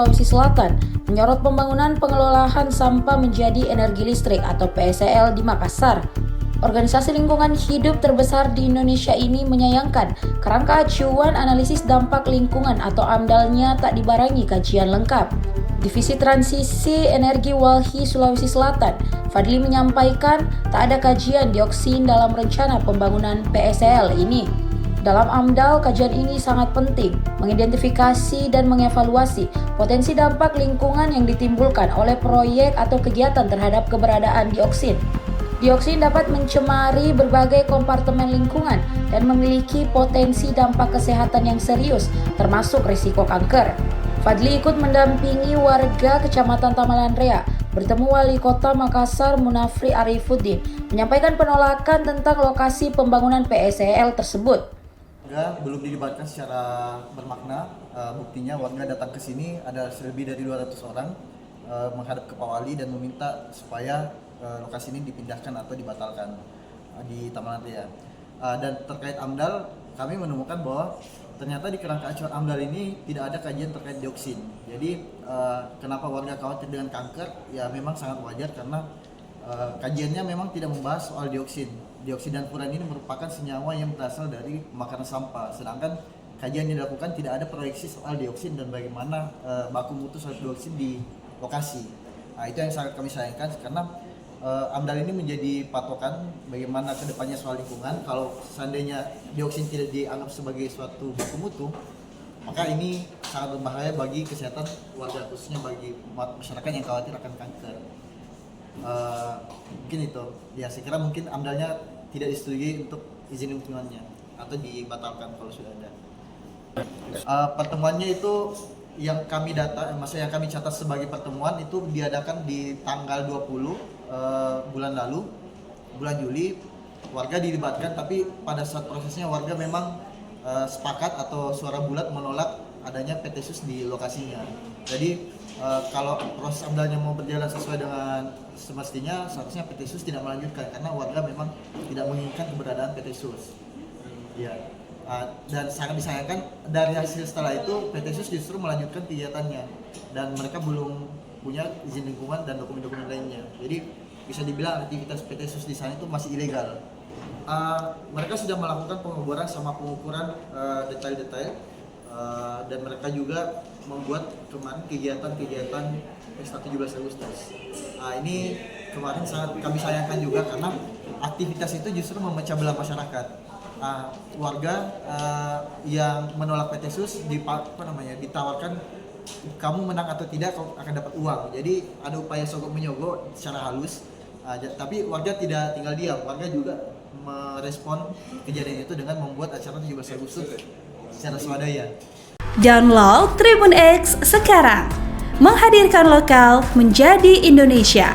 Sulawesi Selatan menyorot pembangunan pengelolaan sampah menjadi energi listrik atau PSEL di Makassar. Organisasi lingkungan hidup terbesar di Indonesia ini menyayangkan kerangka acuan analisis dampak lingkungan atau AMDAL-nya tak dibarengi kajian lengkap. Divisi Transisi Energi Walhi Sulawesi Selatan, Fadli menyampaikan tak ada kajian dioksin dalam rencana pembangunan PSEL ini. Dalam AMDAL, kajian ini sangat penting mengidentifikasi dan mengevaluasi potensi dampak lingkungan yang ditimbulkan oleh proyek atau kegiatan terhadap keberadaan dioksin. Dioksin dapat mencemari berbagai kompartemen lingkungan dan memiliki potensi dampak kesehatan yang serius, termasuk risiko kanker. Fadli ikut mendampingi warga Kecamatan Tamalan Rea bertemu Wali Kota Makassar Munafri Arifuddin menyampaikan penolakan tentang lokasi pembangunan PSEL tersebut. Belum dilibatkan secara bermakna. Buktinya warga datang ke sini ada lebih dari 200 orang menghadap ke Pak Wali dan meminta supaya lokasi ini dipindahkan atau dibatalkan di Taman Rea. Dan terkait AMDAL, kami menemukan bahwa ternyata di kerangka acuan AMDAL ini tidak ada kajian terkait dioksin. Jadi kenapa warga khawatir dengan kanker? Ya memang sangat wajar karena kajiannya memang tidak membahas soal dioksin. Dioksin dan furan ini merupakan senyawa yang berasal dari makanan sampah. Sedangkan kajian yang dilakukan tidak ada proyeksi soal dioksin dan bagaimana baku mutu soal dioksin di lokasi. Nah, itu yang sangat kami sayangkan karena AMDAL ini menjadi patokan bagaimana kedepannya soal lingkungan. Kalau seandainya dioksin tidak dianggap sebagai suatu baku mutu, maka ini sangat berbahaya bagi kesehatan warga, khususnya bagi masyarakat yang khawatir akan kanker. Mungkin itu ya, saya kira mungkin AMDAL-nya tidak disetujui untuk izin lingkungannya atau dibatalkan kalau sudah ada. Pertemuannya itu yang kami yang kami catat sebagai pertemuan itu diadakan di tanggal 20 bulan lalu, bulan Juli. Warga dilibatkan, tapi pada saat prosesnya warga memang sepakat atau suara bulat menolak adanya PT SUS di lokasinya. Jadi kalau proses AMDAL-nya mau berjalan sesuai dengan semestinya, seharusnya PT SUS tidak melanjutkan karena warga memang tidak menginginkan keberadaan PT SUS. Ya. Dan sangat disayangkan dari hasil setelah itu PT SUS justru melanjutkan kegiatannya dan mereka belum punya izin lingkungan dan dokumen-dokumen lainnya. Jadi bisa dibilang aktivitas PT SUS di sana itu masih ilegal. Mereka sudah melakukan pengeboran sama pengukuran detail-detail dan mereka juga membuat kemarin kegiatan pesta 17 Agustus. Ini kemarin sangat kami sayangkan juga karena aktivitas itu justru memecah belah masyarakat. Warga yang menolak PT SUS ditawarkan kamu menang atau tidak kau akan dapat uang. Jadi ada upaya sogok menyogok secara halus. Tapi warga tidak tinggal diam. Warga juga merespon kejadian itu dengan membuat acara 17 Agustus secara swadaya. Download Tribun X sekarang, menghadirkan lokal menjadi Indonesia.